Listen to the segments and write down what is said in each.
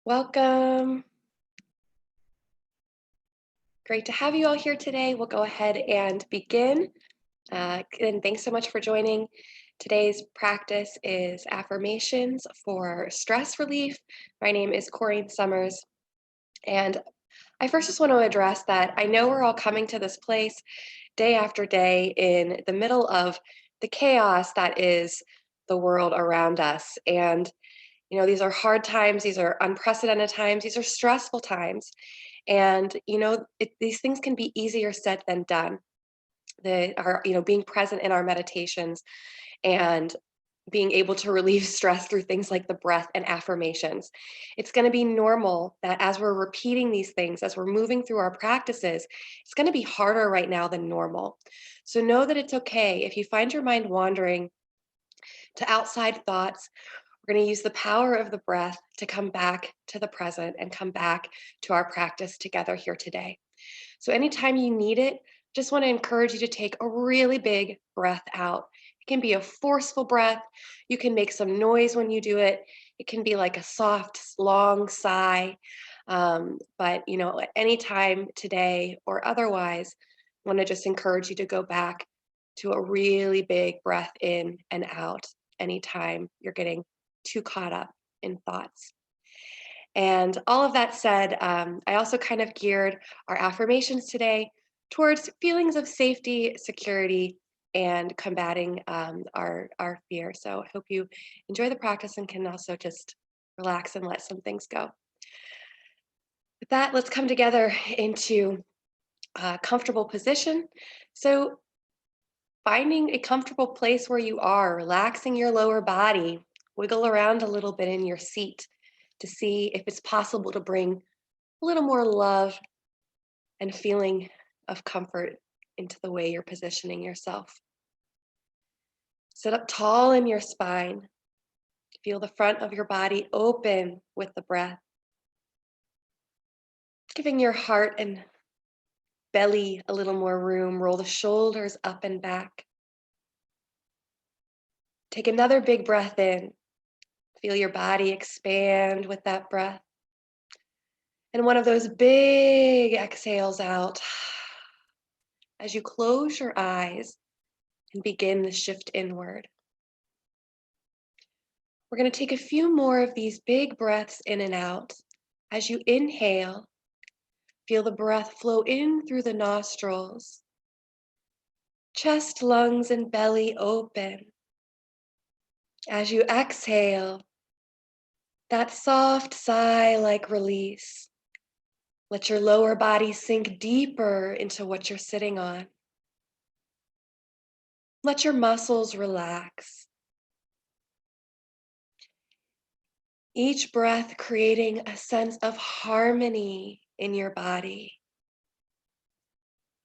Welcome. Great to have you all here today. We'll go ahead and begin. And thanks so much for joining. Today's practice is affirmations for stress relief. My name is Corene Summers. And I first just want to address that I know we're all coming to this place day after day in the middle of the chaos that is the world around us. And these are hard times, these are unprecedented times, these are stressful times. And these things can be easier said than done. They are, being present in our meditations and being able to relieve stress through things like the breath and affirmations. It's going to be normal that as we're repeating these things, as we're moving through our practices, it's going to be harder right now than normal. So know that it's okay if you find your mind wandering to outside thoughts. We're going to use the power of the breath to come back to the present and come back to our practice together here today. So anytime you need it, just want to encourage you to take a really big breath out. It can be a forceful breath. You can make some noise when you do it. It can be like a soft, long sigh. But at any time today or otherwise, I want to just encourage you to go back to a really big breath in and out anytime you're getting too caught up in thoughts. And all of that said, I also kind of geared our affirmations today towards feelings of safety, security, and combating our fear. So I hope you enjoy the practice and can also just relax and let some things go. With that, let's come together into a comfortable position. So finding a comfortable place where you are, relaxing your lower body, wiggle around a little bit in your seat to see if it's possible to bring a little more love and feeling of comfort into the way you're positioning yourself. Sit up tall in your spine. Feel the front of your body open with the breath. Giving your heart and belly a little more room. Roll the shoulders up and back. Take another big breath in. Feel your body expand with that breath. And one of those big exhales out as you close your eyes and begin the shift inward. We're going to take a few more of these big breaths in and out. As you inhale, feel the breath flow in through the nostrils. Chest, lungs, and belly open. As you exhale, that soft sigh-like release. Let your lower body sink deeper into what you're sitting on. Let your muscles relax. Each breath creating a sense of harmony in your body,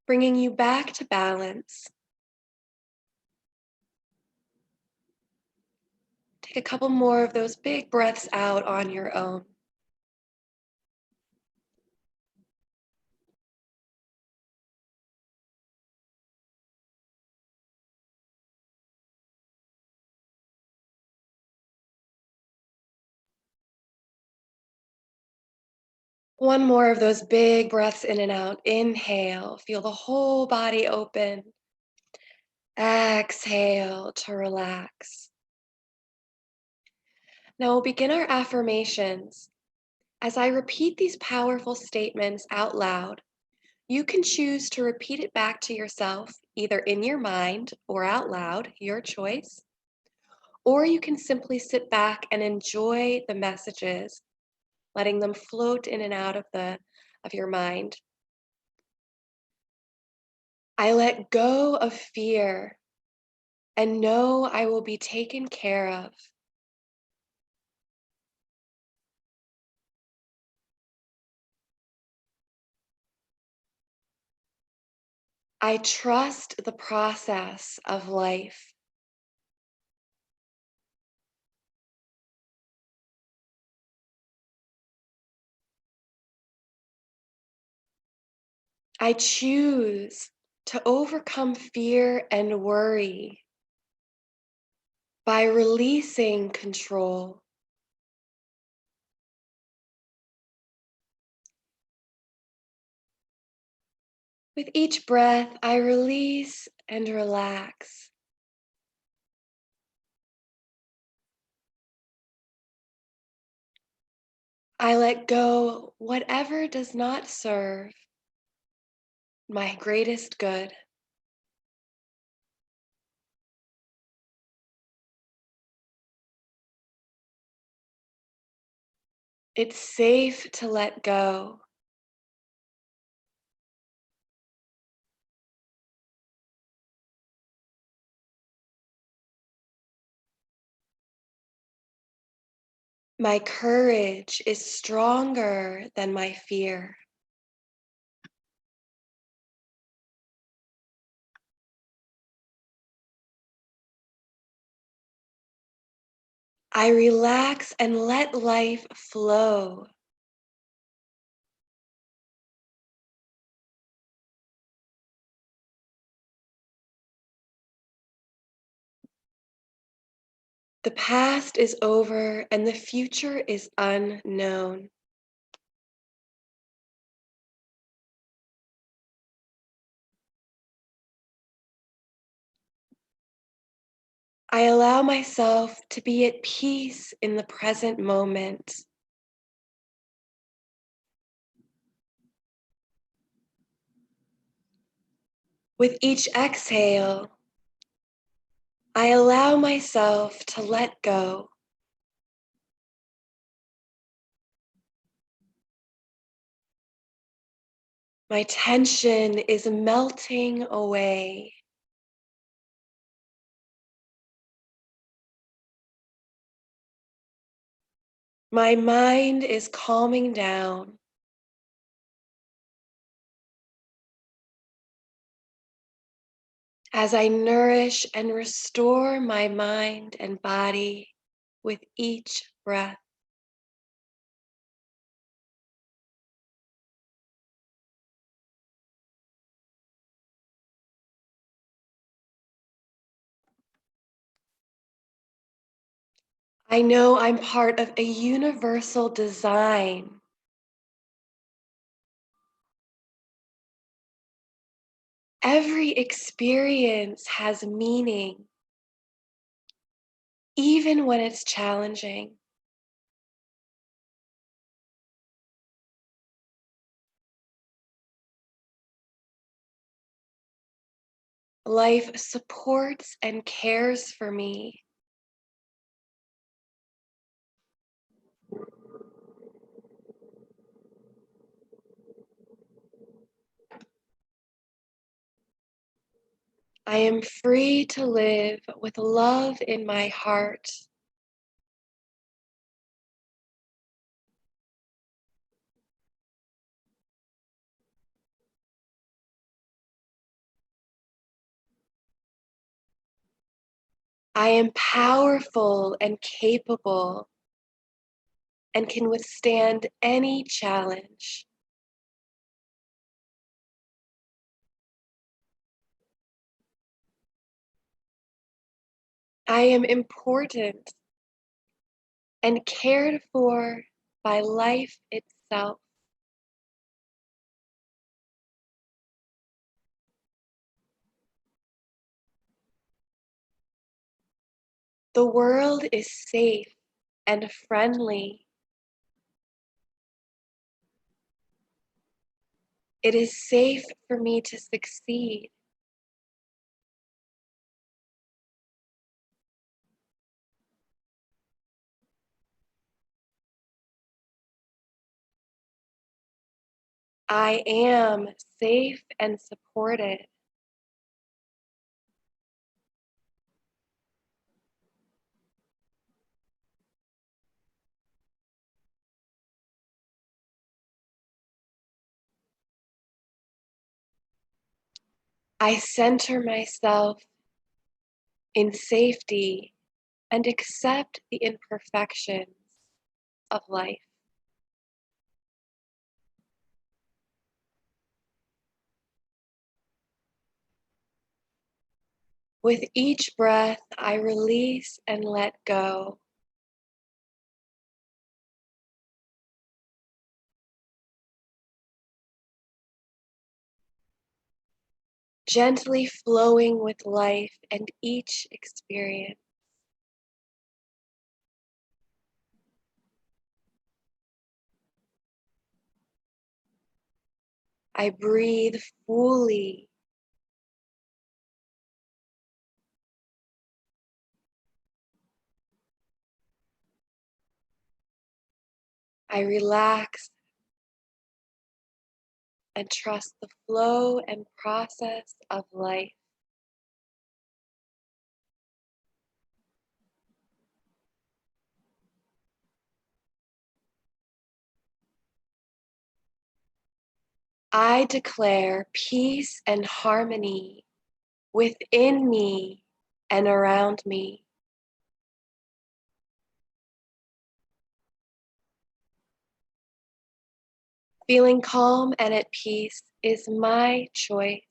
bringing you back to balance. Take a couple more of those big breaths out on your own. One more of those big breaths in and out. Inhale, feel the whole body open. Exhale to relax. Now we'll begin our affirmations. As I repeat these powerful statements out loud, you can choose to repeat it back to yourself, either in your mind or out loud, your choice. Or you can simply sit back and enjoy the messages, letting them float in and out of your mind. I let go of fear and know I will be taken care of. I trust the process of life. I choose to overcome fear and worry by releasing control. With each breath, I release and relax. I let go whatever does not serve my greatest good. It's safe to let go. My courage is stronger than my fear. I relax and let life flow. The past is over and the future is unknown. I allow myself to be at peace in the present moment. With each exhale, I allow myself to let go. My tension is melting away. My mind is calming down. As I nourish and restore my mind and body with each breath. I know I'm part of a universal design. Every experience has meaning, even when it's challenging. Life supports and cares for me. I am free to live with love in my heart. I am powerful and capable and can withstand any challenge. I am important and cared for by life itself. The world is safe and friendly. It is safe for me to succeed. I am safe and supported. I center myself in safety and accept the imperfections of life. With each breath, I release and let go. gently flowing with life and each experience. I breathe fully. I relax and trust the flow and process of life. I declare peace and harmony within me and around me. Feeling calm and at peace is my choice.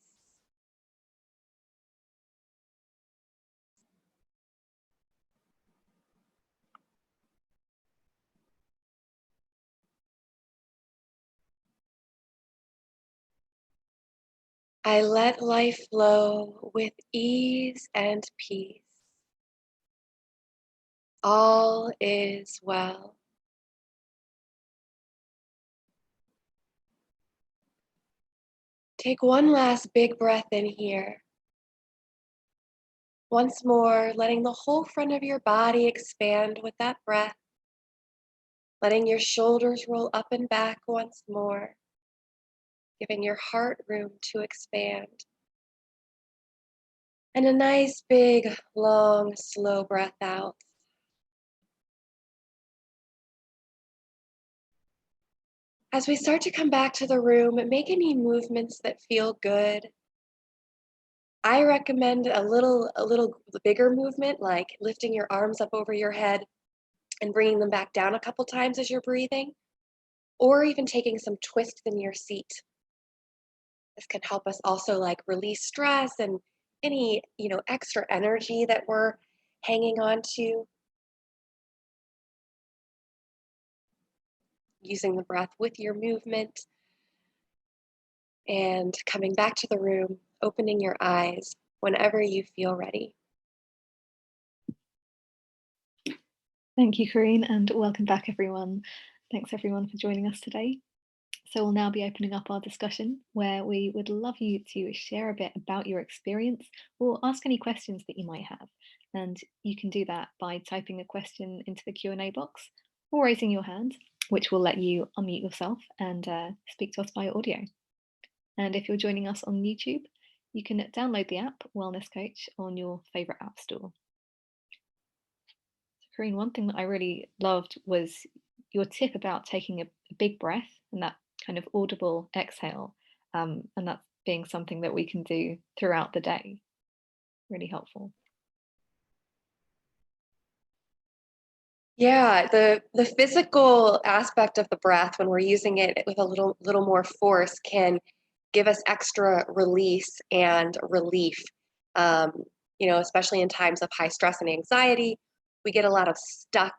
I let life flow with ease and peace. All is well. Take one last big breath in here. Once more, letting the whole front of your body expand with that breath. Letting your shoulders roll up and back once more. Giving your heart room to expand. And a nice, big, long, slow breath out. As we start to come back to the room, make any movements that feel good. I recommend a little bigger movement, like lifting your arms up over your head and bringing them back down a couple times as you're breathing, or even taking some twists in your seat. This can help us also like release stress and any, extra energy that we're hanging on to. Using the breath with your movement and coming back to the room, opening your eyes whenever you feel ready. Thank you, Corene, and welcome back, everyone. Thanks, everyone, for joining us today. So we'll now be opening up our discussion, where we would love you to share a bit about your experience or ask any questions that you might have. And you can do that by typing a question into the Q&A box or raising your hand, which will let you unmute yourself and speak to us via audio. And if you're joining us on YouTube, you can download the app Wellness Coach on your favorite app store. Corene, one thing that I really loved was your tip about taking a big breath and that kind of audible exhale, and that being something that we can do throughout the day. Really helpful. Yeah, the physical aspect of the breath when we're using it with a little more force can give us extra release and relief. Especially in times of high stress and anxiety, we get a lot of stuck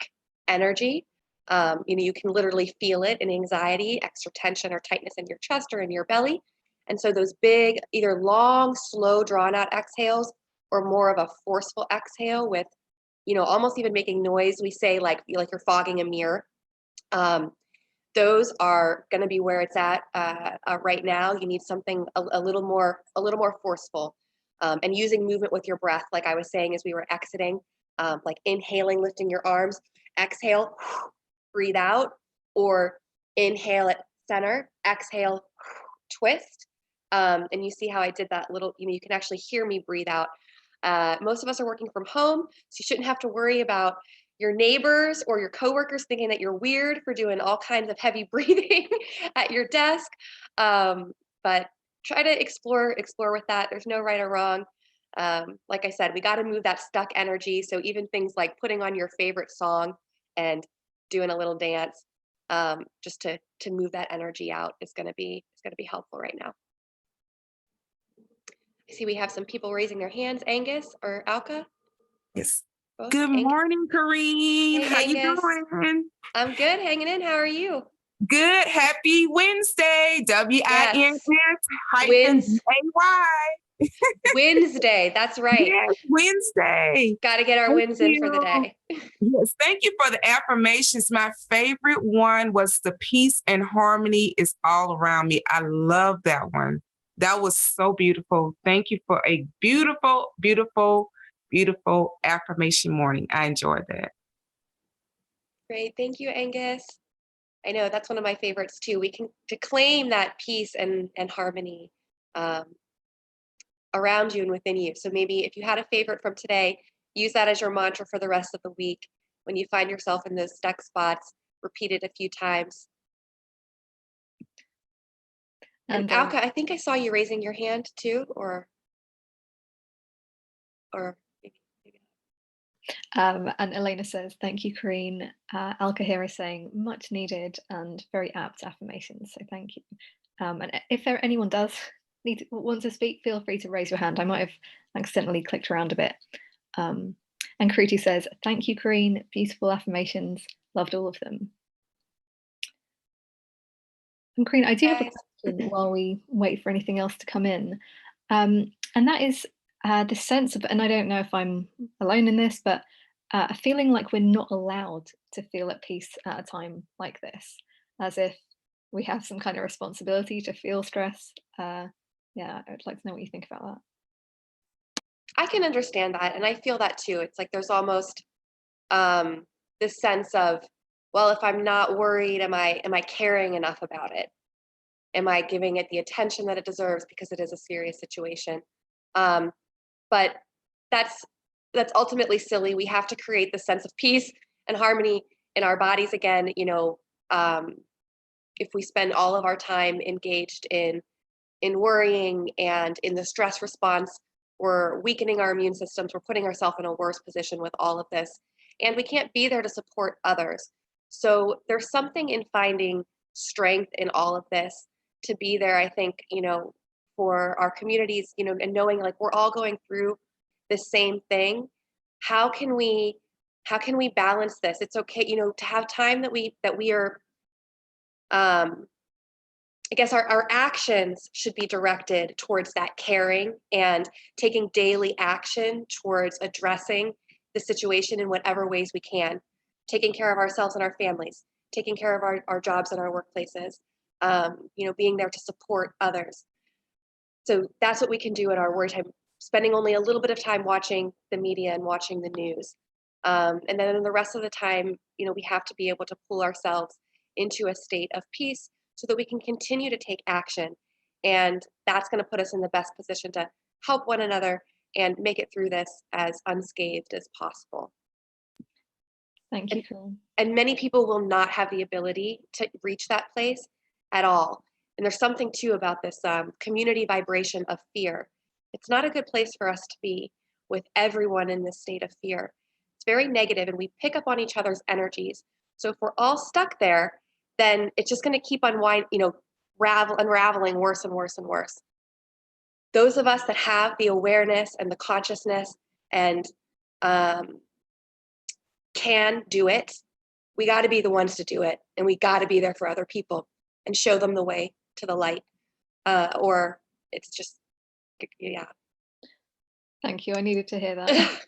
energy. You can literally feel it in anxiety, extra tension or tightness in your chest or in your belly. And so those big, either long, slow, drawn out exhales or more of a forceful exhale with, almost even making noise. We say like you're fogging a mirror. Those are going to be where it's at right now. You need something a little more forceful, and using movement with your breath, like I was saying as we were exiting, like inhaling, lifting your arms, exhale, breathe out, or inhale at center, exhale, twist. And you see how I did that little, you can actually hear me breathe out. Most of us are working from home, so you shouldn't have to worry about your neighbors or your coworkers thinking that you're weird for doing all kinds of heavy breathing at your desk. But try to explore with that. There's no right or wrong. Like I said, we got to move that stuck energy. So even things like putting on your favorite song and doing a little dance, just to move that energy out is going to be helpful right now. I see we have some people raising their hands. Angus or Alka? Yes. Both? Good morning, Corene. Hey, How Angus. you doing? I'm good, hanging in. How are you? Good. Happy Wednesday. WINS hyphen Wins. DAY. Wednesday, that's right. Yes, Wednesday. Got to get our Thank wins in for the you. day. Yes, thank you for the affirmations. My favorite one was the peace and harmony is all around me. I love that one. That was so beautiful. Thank you for a beautiful, beautiful, beautiful affirmation morning. I enjoyed that. Great. Thank you, Angus. I know that's one of my favorites too. We can to claim that peace and harmony um, around you and within you. So maybe if you had a favorite from today, use that as your mantra for the rest of the week. When you find yourself in those stuck spots, repeat it a few times. And And Alka, I think I saw you raising your hand too, or maybe. and Elena says, "Thank you, Corene." Alka here is saying, "Much needed and very apt affirmations." So thank you. And if anyone does want to speak, feel free to raise your hand. I might have accidentally clicked around a bit. And Kruti says, "Thank you, Corene. Beautiful affirmations. Loved all of them." And Corene, I do have a Guys, question while we wait for anything else to come in. And that is the sense of, and I don't know if I'm alone in this, but a feeling like we're not allowed to feel at peace at a time like this, as if we have some kind of responsibility to feel stress. Yeah, I'd like to know what you think about that. I can understand that, and I feel that too. It's like there's almost this sense of, well, if I'm not worried, am I caring enough about it? Am I giving it the attention that it deserves because it is a serious situation? Um, but that's ultimately silly. We have to create the sense of peace and harmony in our bodies again. If we spend all of our time engaged in worrying and in the stress response, we're weakening our immune systems. We're putting ourselves in a worse position with all of this, and we can't be there to support others. So there's something in finding strength in all of this to be there. I think for our communities, and knowing like we're all going through the same thing. How can we balance this? It's okay, to have time that we are I guess our actions should be directed towards that caring and taking daily action towards addressing the situation in whatever ways we can, taking care of ourselves and our families, taking care of our jobs and our workplaces, being there to support others. So that's what we can do in our work time, spending only a little bit of time watching the media and watching the news. And then the rest of the time, we have to be able to pull ourselves into a state of peace so that we can continue to take action. And that's going to put us in the best position to help one another and make it through this as unscathed as possible. Thank you, Corene. And many people will not have the ability to reach that place at all. And there's something too about this community vibration of fear. It's not a good place for us to be with everyone in this state of fear. It's very negative, and we pick up on each other's energies. So if we're all stuck there, then it's just going to keep unraveling worse and worse and worse. Those of us that have the awareness and the consciousness and can do it, we got to be the ones to do it, and we got to be there for other people and show them the way to the light. Or it's just, yeah. Thank you. I needed to hear that.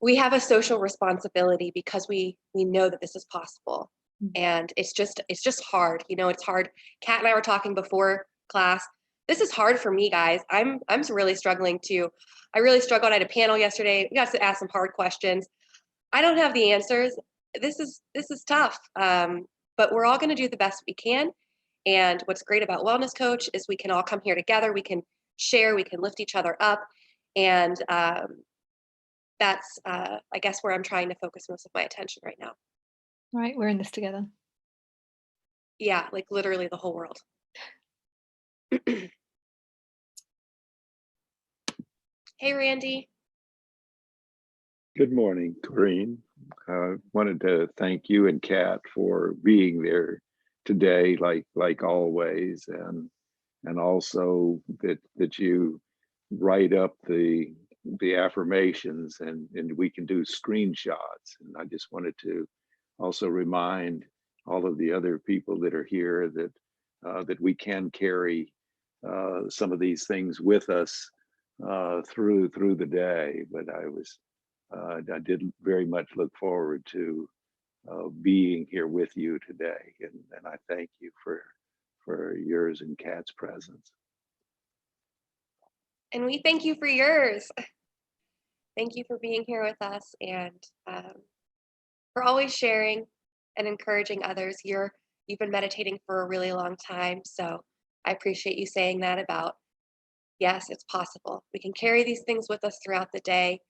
We have a social responsibility because we know that this is possible. And it's just hard. It's hard. Kat and I were talking before class. This is hard for me, guys. I'm really struggling too. I really struggled. I had a panel yesterday. We got to ask some hard questions. I don't have the answers. This is tough. But we're all going to do the best we can. And what's great about Wellness Coach is we can all come here together. We can share. We can lift each other up. And that's, I guess, where I'm trying to focus most of my attention right now. Right, we're in this together. Yeah, like literally the whole world. Hey, Randy. Good morning, Corene. Wanted to thank you and Kat for being there today, like always, and also that you write up the affirmations and we can do screenshots. And I just wanted to also remind all of the other people that are here that that we can carry some of these things with us through the day. But I did very much look forward to being here with you today, and I thank you for yours and Kat's presence. And we thank you for yours. Thank you for being here with us and for always sharing and encouraging others. You've been meditating for a really long time, so I appreciate you saying that about, yes, it's possible. We can carry these things with us throughout the day.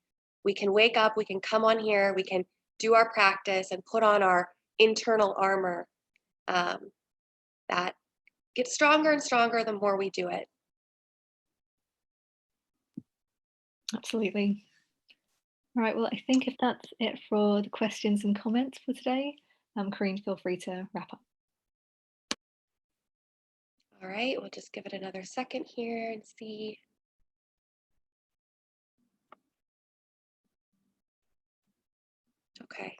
We can wake up, we can come on here, we can do our practice and put on our internal armor that gets stronger and stronger the more we do it. Absolutely. All right, well, I think if that's it for the questions and comments for today, Corene, feel free to wrap up. All right, we'll just give it another second here and see. Okay.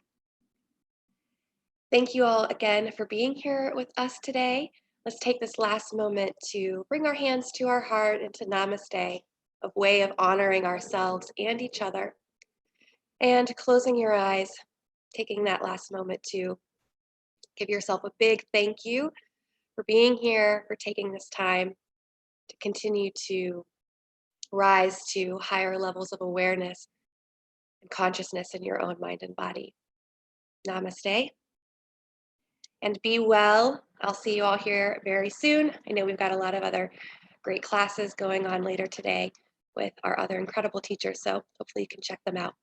Thank you all again for being here with us today. Let's take this last moment to bring our hands to our heart into Namaste, a way of honoring ourselves and each other. And closing your eyes, taking that last moment to give yourself a big thank you for being here, for taking this time to continue to rise to higher levels of awareness and consciousness in your own mind and body. Namaste. And be well. I'll see you all here very soon. I know we've got a lot of other great classes going on later today with our other incredible teachers, so hopefully you can check them out.